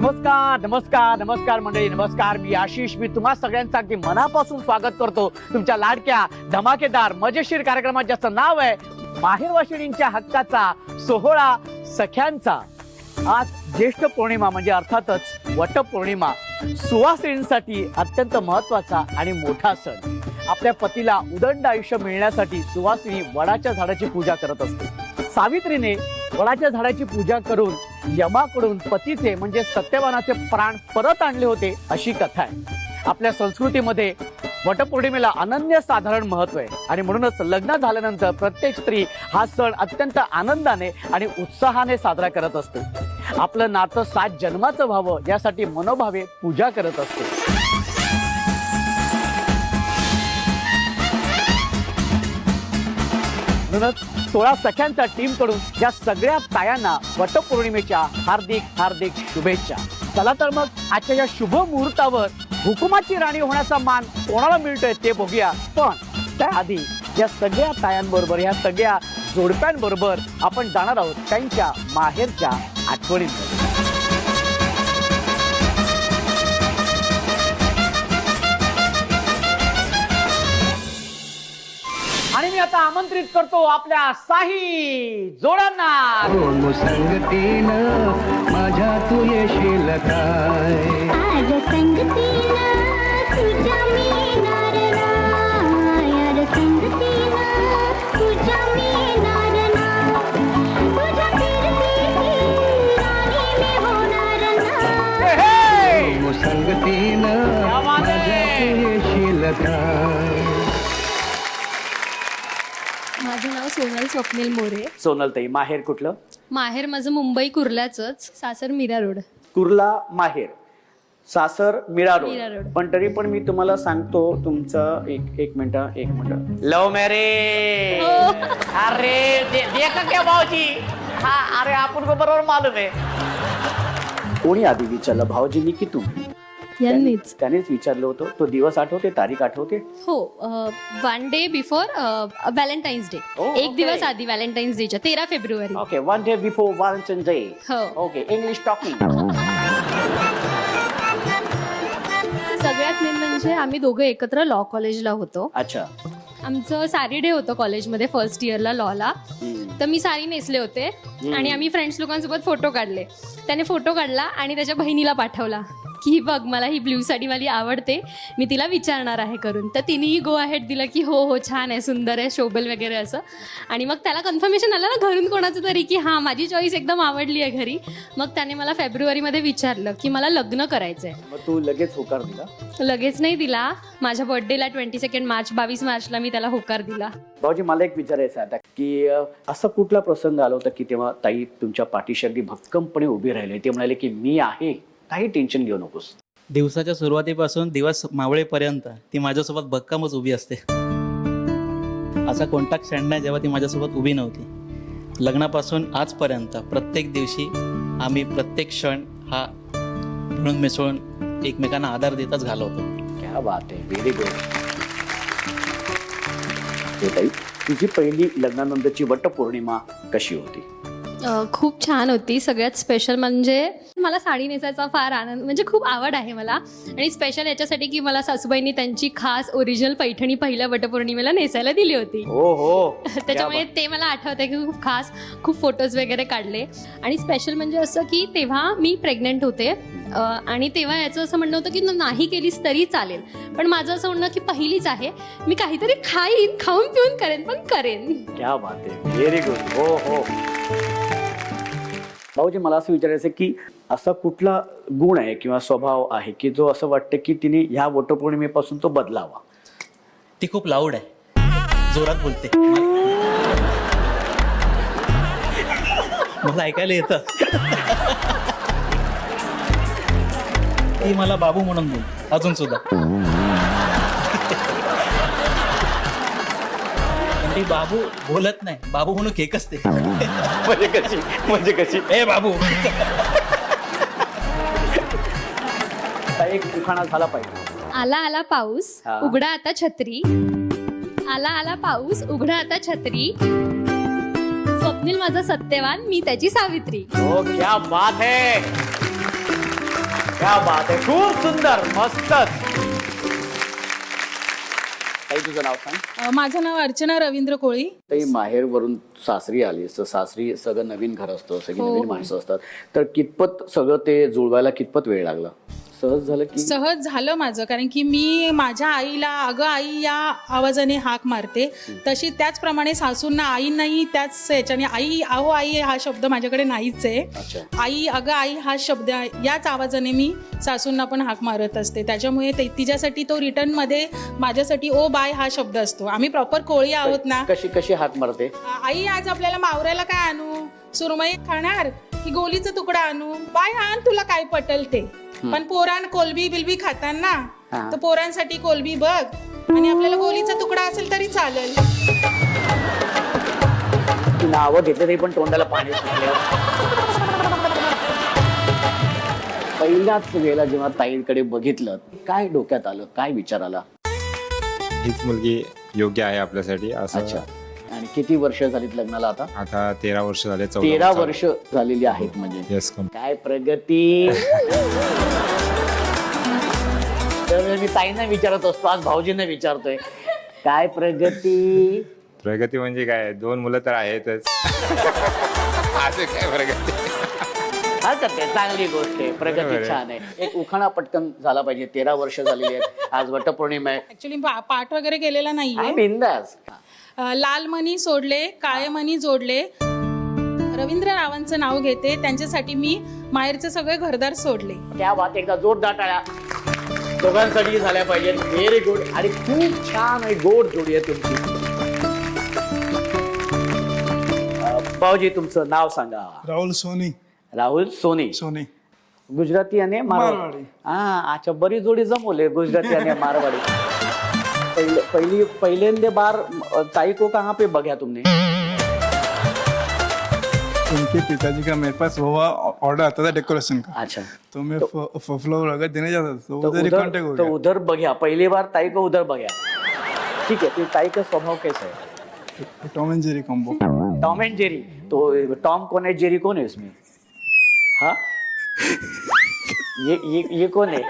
नमस्कार नमस्कार नमस्कार मंडळी, नमस्कार. मी आशिष. मी तुम्हा सगळ्यांचं अगदी मनापासून स्वागत करतो तुमच्या लाडक्या धमाकेदार मजेशीर कार्यक्रमात, ज्याचं नाव आहे माहेरवाशिणींच्या हक्काचा सोहळा सख्यांचा. आज ज्येष्ठ पौर्णिमा म्हणजे अर्थातच वटपौर्णिमा, सुवासिनींसाठी अत्यंत महत्वाचा आणि मोठा सण. आपल्या पतीला उदंड आयुष्य मिळण्यासाठी सुवासिनी वडाच्या झाडाची पूजा करत असते. सावित्रीने वडाच्या झाडाची पूजा करून यमाकडून पतीचे म्हणजे सत्यवानाचे प्राण परत आणले होते, अशी कथा आहे. आपल्या संस्कृतीमध्ये वटपौर्णिमेला अनन्य साधारण महत्व आहे आणि म्हणूनच लग्न झाल्यानंतर प्रत्येक स्त्री हा सण अत्यंत आनंदाने आणि उत्साहाने साजरा करत असते. आपलं नातं 7 जन्माचं व्हावं यासाठी मनोभावे पूजा करत असते. म्हणूनच 16 सख्यांच्या टीम कडून या सगळ्या तायांना वटपौर्णिमेच्या हार्दिक हार्दिक शुभेच्छा. चला तर मग आजच्या या शुभ मुहूर्तावर हुकुमाची राणी होण्याचा मान कोणाला मिळतोय ते बघूया. पण त्याआधी या सगळ्या तायांबरोबर, या सगळ्या जोडप्यांबरोबर आपण जाणार आहोत त्यांच्या माहेरच्या आठवणींमध्ये. आणि मी आता आमंत्रित करतो आपल्या साही जोडांना. संगतीनं माझ्या तू येशील काय, आज संगतीनं तुझ्या मिळणार ना, यार संगतीनं तुझ्या मिळणार ना, तुझ्या फिरतीची राणी मी होणार ना. संगतीनं माझ्या तू येशील काय. माझं नाव सोनल स्वप्नील मोरे. सोनल ताई, माहेर कुठलं? माहेर माझं मुंबई कुर्ल्याचंच, सासर मीरा रोड. कुर्ला माहेर, सासर मीरा मीरा रोड. रोड. पण तरी पण मी तुम्हाला सांगतो तुमचं एक मिनिट लव मॅरेज. अरे देखा क्या भाऊजी, हा अरे आपण को बरोबर मालूम आहे. कोणी आधी विचारलं, भाऊजींनी की तू? यांनीच. त्यानेच विचारलं होतं. तो दिवस आठवते, तारीख आठवते? हो, 1 day before Valentine's day. Oh, एक okay. दिवस आधी व्हॅलेंटाईन्स डेच्या 13 फेब्रुवारी. Okay, 1 day before Valentine's day. हो. Okay, English talking. सगळ्यात मेन म्हणजे आम्ही दोघं एकत्र लॉ कॉलेजला होतो. अच्छा. आमचं साडी डे होतं कॉलेजमध्ये फर्स्ट इयरला लॉला. तर मी साडी नेसले होते आणि आम्ही फ्रेंड्स लोकांसोबत फोटो काढले. त्याने फोटो काढला आणि त्याच्या बहिणीला पाठवला की बघ, मला ही ब्ल्यू साडीवाली आवडते, मी तिला विचारणार आहे करून. तर तिनेही गो अहेड दिलं की हो हो छान आहे, सुंदर आहे, शोभेल वगैरे असं. आणि मग त्याला कन्फर्मेशन आलं ना घरून कोणाचं तरी की हां माझी चॉईस एकदम आवडली आहे घरी. मग त्याने मला फेब्रुवारीमध्ये विचारलं की मला लग्न करायचं आहे. मग तू लगेच होकार दिला? लगेच नाही दिला. माझ्या बर्थडेला 22 मार्च 22 मार्चला मी त्याला होकार दिला. भाऊजी, मला एक विचारायचं आता की असा कुठला प्रसंग आला होता की तेव्हा ताई तुमच्या पाठीशी अगदी भक्कमपणे उभी राहिले, ते म्हणाले की मी आहे, काही टेन्शन घेऊ नकोस? दिवसाच्या सुरुवातीपासून दिवस मावळेपर्यंत ती माझ्यासोबत भक्कमच उभी असते. असा कोणता क्षण नाही जेव्हा ती माझ्यासोबत उभी नव्हती. लग्नापासून आजपर्यंत प्रत्येक दिवशी आम्ही प्रत्येक क्षण हा मिळून मिसळून एकमेकांना आधार देतच घालवतो. क्या बात आहे, व्हेरी गुड. ताई, तुझी पहिली लग्नानंतरची वटपौर्णिमा कशी होती? खूप छान होती. सगळ्यात स्पेशल म्हणजे मला साडी नेसायचा फार आनंद, म्हणजे खूप आवड आहे मला. आणि स्पेशल याच्यासाठी की मला सासूबाईंनी त्यांची खास ओरिजिनल पैठणी पहिल्या वटपौर्णिमेला नेसायला दिली होती. हो हो. त्याच्यामुळे ते मला आठवतंय की खूप खास, खूप फोटोज वगैरे काढले. आणि स्पेशल म्हणजे असं की तेव्हा मी प्रेग्नेंट होते आणि तेव्हा याचं असं म्हणणं होतं की नाही केलीस तरी चालेल, पण माझं असं म्हणणं की पहिलीच आहे, मी काहीतरी खाऊन पिऊन करेन, पण करेन. क्या बात आहे, व्हेरी गुड. हो हो. भाऊजी, मला असं विचारायचं की असा कुठला गुण आहे किंवा स्वभाव आहे की जो असं वाटतं की तिने ह्या वटपौर्णिमेपासून तो बदलावा? ती खूप लाऊड आहे, जोरात बोलते, मला ऐकायला येतं. ती मला बाबू म्हणून बोल अजून सुद्धा. ती बाबू बोलत नाही, बाबू म्हणून केक असते. म्हणजे कशी ए बाबू. एक उखाणा झाला पाहिजे. आला आला पाऊस, उघडा आता छत्री. आला आला पाऊस, उघडा आता छत्री. स्वप्नील माझा सत्यवान, मी त्याची सावित्री. हो, क्या बात है. क्या बात आहे, खूप सुंदर, मस्तच. ताई तुझं नाव सांग. माझं नाव अर्चना रवींद्र कोळी. ताई माहेरवरून सासरी आलीस तर सासरी सगळं नवीन घर असतं, सगळी हो, नवीन हो. माणसं असतात, तर कितपत सगळं ते जुळवायला कितपत वेळ लागला? सहज झालं की सहज झालं माझं, कारण की मी माझ्या आईला अगं आई या आवाजाने हाक मारते, तशी त्याचप्रमाणे सासूंना आईंनाही त्याच ह्याच्याने आई आहो आई हा शब्द माझ्याकडे नाहीच आहे. अच्छा. आई अगं आई हा शब्द याच आवाजाने मी सासूंना पण हाक मारत असते. त्याच्यामुळे तिच्यासाठी तो रिटर्नमध्ये माझ्यासाठी ओ बाय हा शब्द असतो. आम्ही प्रॉपर कोळी आहोत ना. कशी कशी हाक मारते? आई आज आपल्याला मावऱ्याला काय आणू, सुरमई खाणार की गोलीचा तुकडा आणू, बाय आण तुला काय पटल ते. पण पोरान कोलबी बिलबी खातात ना, हा. तर पोरांसाठी कोलबी बघ आणि आपल्याला गोलीचा तुकडा असेल तरी चालेल. ती नावं घेतले तरी पण तोंडाला पाणी सुटले. पहिल्याच वेळेला जेव्हा ताईंकडे बघितलं, काय डोक्यात आलं, काय विचार आला? हीच मुलगी योग्य आहे आपल्यासाठी अच्छा. असं. आणि किती वर्ष झालीत लग्नाला आता? आता 13 वर्ष झाले. 13 वर्ष झालेली आहेत म्हणजे. येस. काय प्रगती. तर मी ताईंना विचारत असतो, आज भाऊजींना विचारतोय, काय प्रगती? प्रगती म्हणजे काय, 2 मुलं तर आहेतच. असं काय प्रगती? हा करते, चांगली गोष्ट आहे, बरोबर प्रगती आहे. छान आहे. एक उखाणा पटकन झाला पाहिजे. 13 वर्ष झालेली आहेत, आज वटपौर्णिमा आहे. ऍक्च्युली पाठ वगैरे केलेला नाहीये. बिंदास. लाल मणी सोडले, काळे मणी जोडले, रवींद्र रावांचं नाव घेते, त्यांच्यासाठी मी माहेरचे सगळे घरदार सोडले. त्या बात, एकदा जोरदार टाळ्या दोघांसाठी झाल्या पाहिजे. Very good. आणि खूप छान आहे, गोड जोडी आहे तुमची. भाऊजी तुमचं नाव सांगा. राहुल सोनी. राहुल सोनी. सोनी गुजराती आणि मारवाडी. हा, अच्छा, बरी जोडी जमवले, गुजराती आणि मारवाड़ी. पहले बार ताई को कहाँ पे बघा तुमने? उनके पिताजी का मेरे पास हुआ ऑर्डर आता था डेकोरेशन का, अच्छा, तो मैं फ्लावर अगर देने जाता था तो तो उधर ही कांटेक्ट हो उधर, तो गया. उधर बघा, पहली बार ताई को उधर बघा. ठीक है. फिर ताई का स्वभाव कैसा है? Tom end Jerry combo. Tom end Jerry. तो टॉम कौन है, जेरी कौन है उसमें? हाँ, ये कौन है?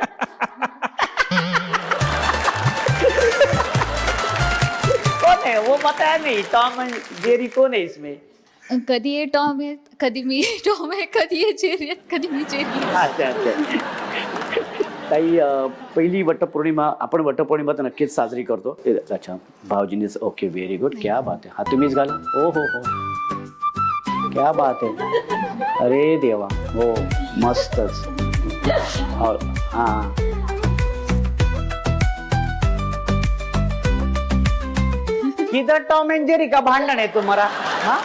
कौन है वो बताया नहीं. टॉम एंड जेरी कौन है इसमें? कधी हे टॉम आहे, कधी मी टॉम आहे, कधी हे जेरी आहेत, कधी मी जेरी आहे. अच्छा अच्छा. ताई, पहिली वटपौर्णिमा, आपण वटपौर्णिमा तर नक्कीच साजरी करतो. अच्छा, भाऊजींनीच. Okay, very good. क्या बात आहे. हा तुम्हीच घाला. हो हो हो, क्या बात आहे. अरे देवा, हो मस्तच. हा, किधर टॉम एंड जेरी का भांडण आहे तुम्हाला? हा,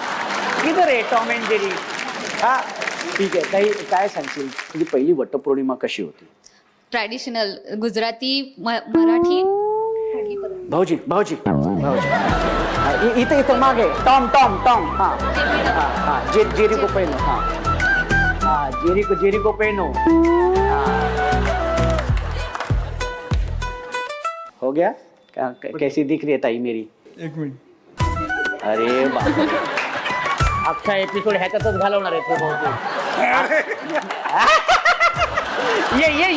किधर आहे टॉम एंड जेरी? हा, ठीक आहे. ताई, काय सांगशील, तुझी पहिली वटपौर्णिमा कशी होती? ट्रॅडिशनल गुजराती मराठी. भाऊजी भाऊजी भाऊजी, हा, इथं मागे. Tom Tom Tom. हा हा हा, जेरी को पहनो. हा हा, जेरी को पहनो. हो गया? कैसी दिख रही है ताई मेरी? 1 मिनिट. अरे बाप, अख्खा एपिसोड ह्याच्यातच घालवणार आहे तू बहुतेक.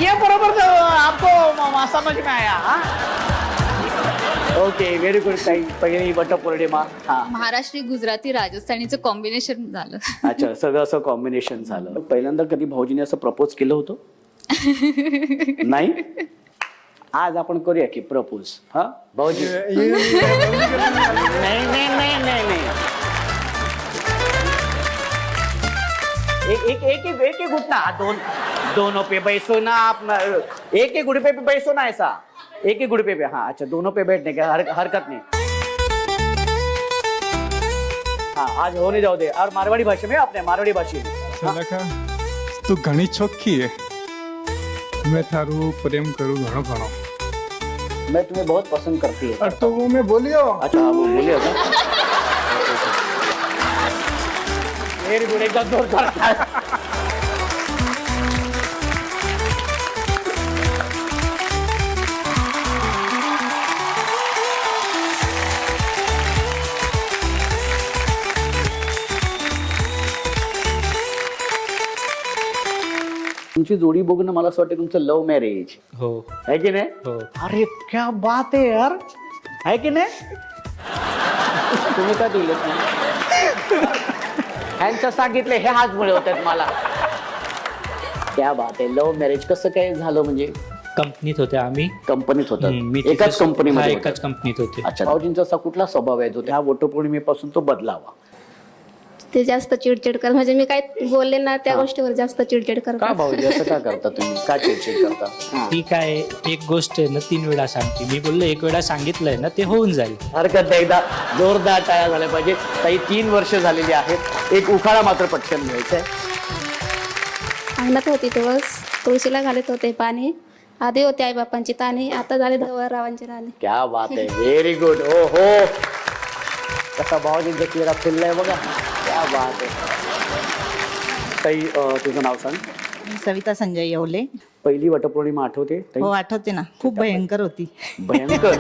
ये बरोबर तो आपको समझ में आया. Okay, very good. ताई, पहिली वटपौर्णिमा. हा, महाराष्ट्री गुजराती राजस्थानीचं कॉम्बिनेशन झालं. अच्छा, सगळं असं कॉम्बिनेशन झालं. पहिल्यांदा कधी भाऊजीने असं प्रपोज केलं होतं? नाही. आज आपण करूया की प्रपोज. हा भाऊजी? नाही नाही नाही नाही नाही. एक घुटना. दोनों पे बैसो ना अपना. एक घुटने पे बैसो ना, ऐसा एक ही घुटने पे. हाँ, अच्छा, दोनों पे बैठने का हरकत नहीं. हाँ, आज होने जाओ दे. और मारवाड़ी भाषा में, अपने मारवाड़ी भाषा में. સલાકા તું ઘણી ચોખ્ખી હે, मैं थारू प्रेम करूँ घणो घणो. मैं तुम्हें बहुत पसंद करती है. तो वो मैं बोलियो. अच्छा, हाँ, वो बोलिए. Very good. एकदम जोरदार. तुमची जोडी बघून मला असं वाटतं तुमचं लव्ह मॅरेज हो आहे की नाही? हो. अरे क्या बात आहे यार, आहे की नाही? तुम्ही का दिले ह्यांचं सांगितलं हे हात मिळवतात मला. क्या बात आहे. लव्ह मॅरेज कसं काय झालं म्हणजे? कंपनीत होते आम्ही. कंपनीत होतात, मी एकाच कंपनीमध्ये एकाच कंपनीत होते. अच्छा. भाऊजींचा असा कुठला स्वभाव आहे जो त्या वटपौर्णिमेपासून तो बदलावा? ते जास्त चिडचिड कर, म्हणजे मी काय बोलले ना त्या गोष्टीवर जास्त चिडचिड का करतात. भाऊजी असं का करता तुम्ही? का चिडचिड करता? हा. ती काय एक गोष्ट आहे ना 3 वेळा सांगते. मी बोललो 1 वेळा सांगितलंय ना ते होऊन जाईल. हरकत नाही, एकदा जोरदार टाळ्या झाल्या पाहिजे. ताई 3 वर्ष झालेली आहेत. एक उखाळा मात्र पटकन घ्यायचा आहे. अंगणात होती तेव्हाच तुळशीला घालत होते पाणी, आधी होते आई बापांची ताणी, आता झाले रावांची राणी. क्या बात आहे, व्हेरी गुड. ओ हो, कसा भाऊजींचा चेहरा फुललाय बघा. क्या बात आहे. ताई तुझं नाव सांग. सविता संजय येवले. पहिली वटपौर्णिमा आठवते ताई? हो आठवते ना, खूप भयंकर होती. भयंकर.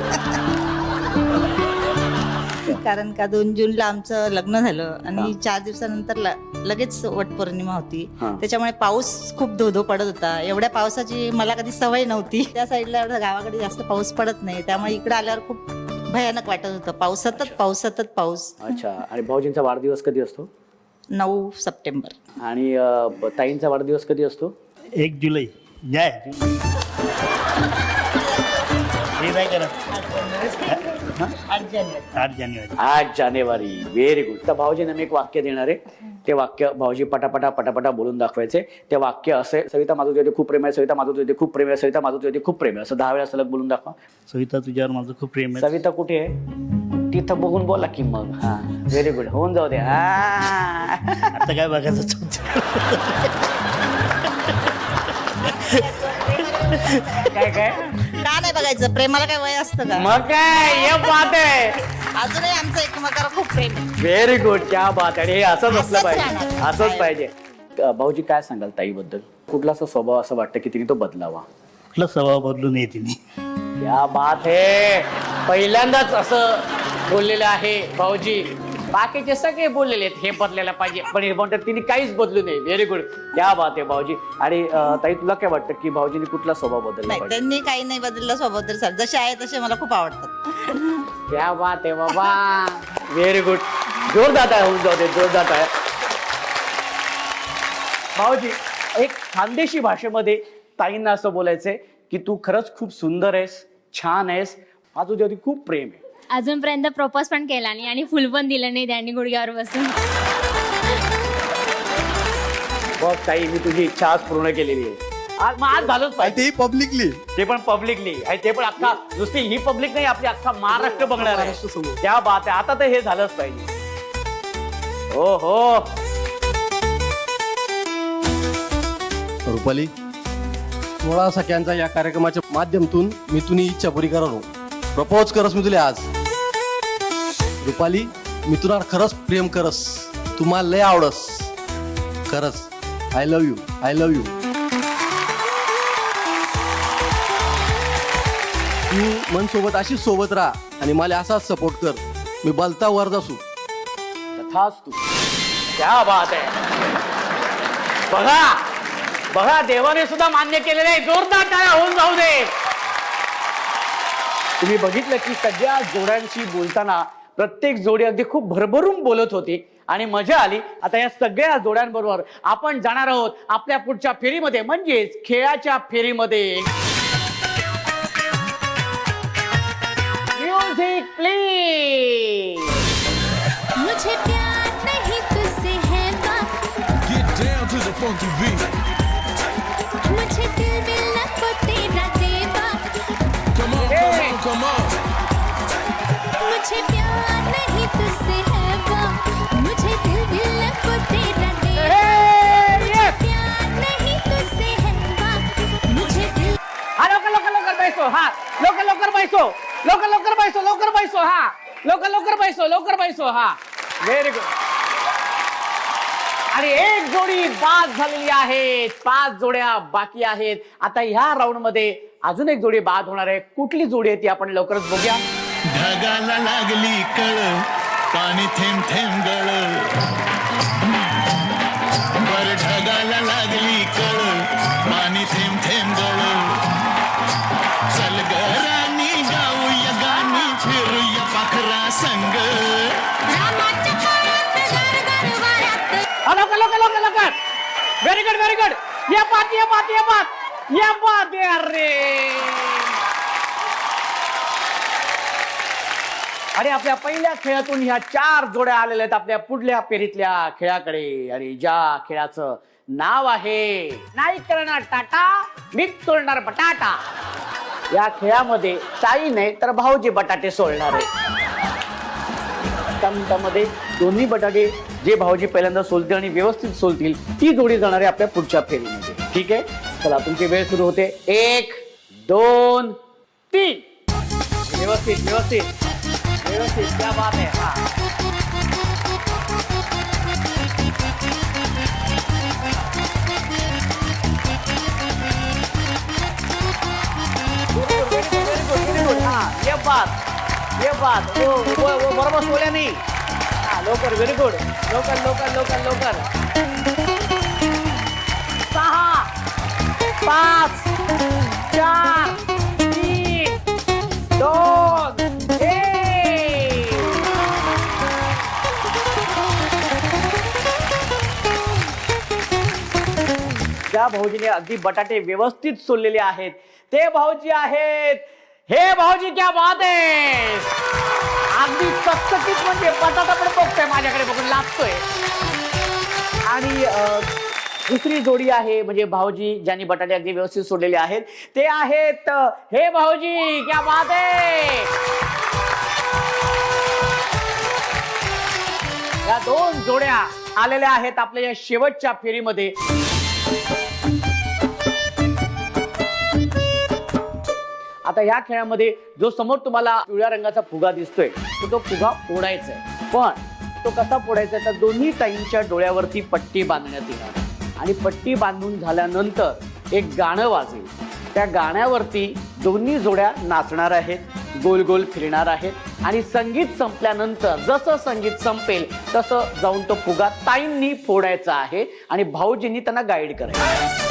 कारण का 2 जूनला आमचं लग्न झालं आणि 4 दिवसानंतर लगेच वटपौर्णिमा होती. हा. त्याच्यामुळे पाऊस खूप धोधो पडत होता. एवढ्या पावसाची मला कधी सवय नव्हती. त्या साईडला एवढं गावाकडे जास्त पाऊस पडत नाही, त्यामुळे इकडे आल्यावर खूप भयानक वाटत होतं. पाऊस सतत पाऊस. अच्छा. आणि भाऊजींचा वाढदिवस कधी असतो? 9 सप्टेंबर. आणि ताईंचा वाढदिवस कधी असतो? 1 जुलै. जय. हे नाही करत. 8 जानेवारी. 8 जानेवारी. Very good. तर भाऊजींना मी एक वाक्य देणार आहे. ते वाक्य भाऊजी पटापटा बोलून दाखवायचे. ते वाक्य असे, सविता माझं तुझ्यावर खूप प्रेम आहे, सविता माझं तुझ्यावर खूप प्रेम आहे, सविता माझं तुझ्यावर खूप प्रेम आहे, असं 10 वेळा सलग बोलून दाखवा. सविता तुझ्यावर माझं खूप प्रेम आहे. सविता कुठे आहे? तिथं बघून बोला की मग. हा, व्हेरी गुड. होऊन जाऊ दे. आता काय बघायचं? काय काय का नाही बघायचं? प्रेमाला काय वय असतं का? मग काय, हे बात आहे. अजूनही आमचं एकमेकावर खूप प्रेम आहे. Very good. क्या बात आहे. हे असंच असलं असंच पाहिजे, राहणार. असंच पाहिजे. भाऊजी काय सांगाल ताईबद्दल? कुठला असा स्वभाव असं वाटतं की तिने तो बदलावा? कुठला स्वभाव बदलून येते ती. क्या बात है. पहिल्यांदाच असं बोललेलं आहे भाऊजी. बाकीचे सगळे बोललेले आहेत हे बदलायला पाहिजे, पण हे म्हणतात तिने काहीच बदलू नये. Very good. क्या बात आहे भाऊजी. आणि ताई तुला काय वाटतं की भाऊजीने कुठला स्वभाव बदलला नाही, पाहिजे? त्यांनी काही नाही बदललं स्वभाव तर चालेल. जसे आहे तसे मला खूप आवडतात. क्या बात आहे बाबा. Very good. जोरदार आहे. होऊन जाऊ दे, जोरदार आहे. भाऊजी, एक खानदेशी भाषेमध्ये ताईंना असं बोलायचंय की तू खरंच खूप सुंदर आहेस, छान आहेस, माझं तुझ्यावरती खूप प्रेम आहे. अजूनपर्यंत प्रपोज पण केला नाही आणि फुल पण दिलं नाही त्यांनी गुडघ्यावर बसून. बघ ताई, मी तुझी इच्छा आज पूर्ण केलेली आहे. आज झालंच पाहिजे. पब्लिकली. ते पण पब्लिकली, आणि ते पण अख्खा, नुसती ही पब्लिक नाही, आपली अख्खा महाराष्ट्र बघणार आहे. क्या बात आहे. आता तर हे झालंच पाहिजे. हो हो. रुपाली, सोळा सख्यांचा या कार्यक्रमाच्या माध्यमातून मी तुझी इच्छा पुरी करतो. प्रपोज करस मी तुला आज. रुपाली, मी तुला खरंच प्रेम करस, तुम्हाला लय आवडस खरंच. I love you, I love you. तू मन सोबत अशीच सोबत राहा आणि मला असाच सपोर्ट कर. मी बलता वरद असू. तथास्तु. क्या बात आहे. बघा देवाने सुद्धा मान्य केलेलं आहे. जोरदार टाळ्या होऊन जाऊ दे. तुम्ही बघितलं की सगळ्या जोड्यांशी बोलताना प्रत्येक जोडी अगदी खूप भरभरून बोलत होती आणि मजा आली. आता या सगळ्या जोड्यांबरोबर आपण जाणार आहोत आपल्या पुढच्या फेरीमध्ये, म्हणजेच खेळाच्या फेरीमध्ये. Music please. मुझे प्यार नहीं तुझसे है बात, मुझे दिल मिलना को तेरा देवा, मुझे प्यार नहीं तुझसे है बात, मुझे दिल मिलना को तेरा देवा, मुझे प्यार नहीं तुझसे है बात, मुझे दिल. हा, लवकर बैसो. हा, लवकर बैसो. लवकर बैसो. हा, लवकर बैसो. हा, व्हेरी गुड. आणि एक जोडी बाद झालेली आहे. 5 जोड्या बाकी आहेत. आता ह्या राऊंड मध्ये अजून एक जोडी बाद होणार आहे. कुठली जोडी आहे ती आपण लवकरच बघूया. ढगाला लागली कळ, पाणी थेंब थेंब गळ. वर ढगाला लागली कळ, व्हेरी गुड व्हेरी गुड. ये बात अरे. आणि आपल्या पहिल्या खेळातून ह्या 4 जोड्या आलेल्या आहेत आपल्या पुढल्या फेरीतल्या खेळाकडे. आणि ज्या खेळाचं नाव आहे नाही करणार टाटा मीच सोडणार बटाटा. या ताई नाही तर भाऊजी बटाटे सोडणार आहे. त्यामध्ये दोन्ही बटाटे जे भाऊजी पहिल्यांदा सोलतील आणि व्यवस्थित सोलतील ती जोडी जाणार आहे आपल्या पुढच्या फेरीमध्ये. ठीक आहे, चला तुमची वेळ सुरू होते. 1 2 3. व्यवस्थित व्यवस्थित व्यवस्थित. क्या बात आहे. हा ये बात वो बरोबर सोल्या नाही. हा लवकर. Very good. लवकर. 6 5 4 3 2 1. ज्या भाऊजीने अगदी बटाटे व्यवस्थित सोललेले आहेत ते भाऊजी आहेत हे भाऊजी. क्या बात आहे. अगदी चकचकीत म्हणजे बटाटा पण बघतोय माझ्याकडे बघून लागतोय. आणि दुसरी जोडी आहे म्हणजे भाऊजी ज्यांनी बटाटे अगदी व्यवस्थित सोडलेले आहेत ते आहेत हे भाऊजी. क्या बात आहे. या 2 जोड्या आलेल्या आहेत आपल्या या शेवटच्या फेरीमध्ये. आता या खेळामध्ये जो समोर तुम्हाला पिवळ्या रंगाचा फुगा दिसतोय तो फुगा फोडायचा आहे. पण तो कसा फोडायचा तर दोन्ही टाईमच्या डोळ्यावरती पट्टी बांधण्यात येणार आणि पट्टी बांधून झाल्यानंतर एक गाणं वाजेल. त्या गाण्यावरती दोन्ही जोड्या नाचणार आहेत, गोल गोल फिरणार आहेत आणि संगीत संपल्यानंतर जसं संगीत संपेल तसं जाऊन तो फुगा ताईंनी फोडायचा आहे आणि भाऊजींनी त्यांना गाईड करायचं.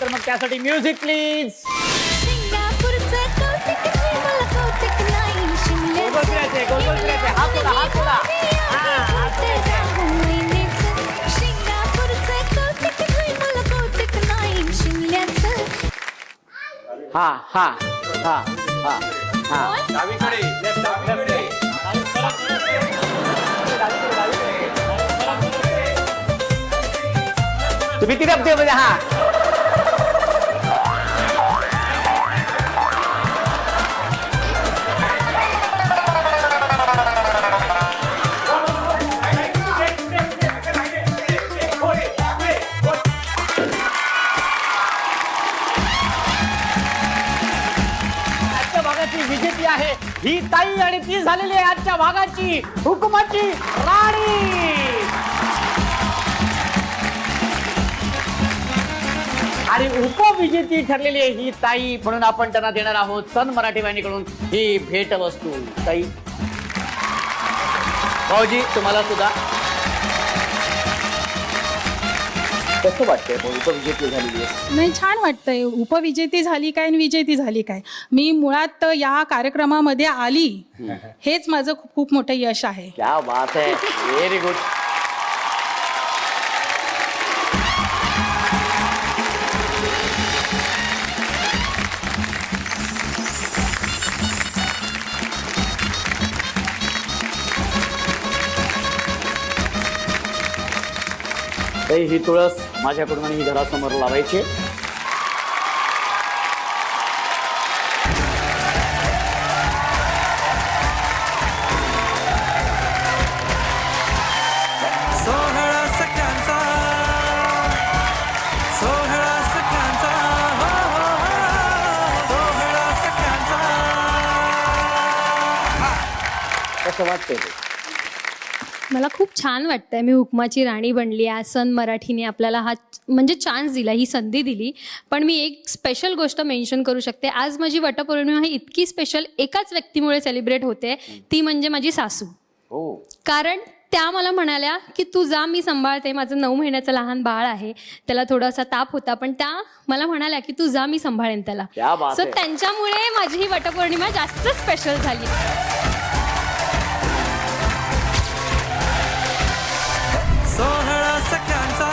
तर मग त्यासाठी म्युझिक प्लीज. सिंगापूरचं कौतिक नाही मला कौतिक नाही गोल फिरायचे, गोल गोल फिरायचे. हात सोडा, हात सोडा. सिंगापूरचं कौतिक नाही मला कौतिक नाही शिमल्याचं. हा हा हा हा हा. तुम्ही तिथे म्हणजे हा. विजेती आहे ही ताई आणि ती झालेली आहे आजच्या भागाची हुकुमाची राणी. आणि उपविजेती ठरलेली आहे ही ताई म्हणून आपण त्यांना देणार आहोत सन मराठी वाहिनीकडून ही भेट वस्तू. ताई भाऊजी तुम्हाला सुद्धा कसं वाटतंय उपविजेती झालेली आहे? नाही, छान वाटतंय. उपविजेती झाली काय आणि विजेती झाली काय. मी मुळात या कार्यक्रमामध्ये आली हेच माझं खूप मोठं यश आहे. क्या बात आहे. Very good. ही तुळस माझ्याकडून ही घरासमोर लावायची. सोहळा सख्यांचा सोहळा सख्यांचा सोहळा सख्यांचा. कसं वाटतंय ते? मला खूप छान वाटतंय. मी हुकमाची राणी बनली. आज सन मराठीने आपल्याला हा म्हणजे चान्स दिला, ही संधी दिली. पण मी एक स्पेशल गोष्ट मेन्शन करू शकते. आज माझी वटपौर्णिमा ही इतकी स्पेशल एकाच व्यक्तीमुळे सेलिब्रेट होते, ती म्हणजे माझी सासू. कारण त्या मला म्हणाल्या की तू जा, मी सांभाळते, माझं 9 महिन्याचं लहान बाळ आहे, त्याला थोडासा ताप होता, पण त्या मला म्हणाल्या की तू जा, मी सांभाळेन त्याला. क्या बात सो आहे. त्यांच्यामुळे माझी ही वटपौर्णिमा जास्त स्पेशल झाली. सोहळा सख्यांचा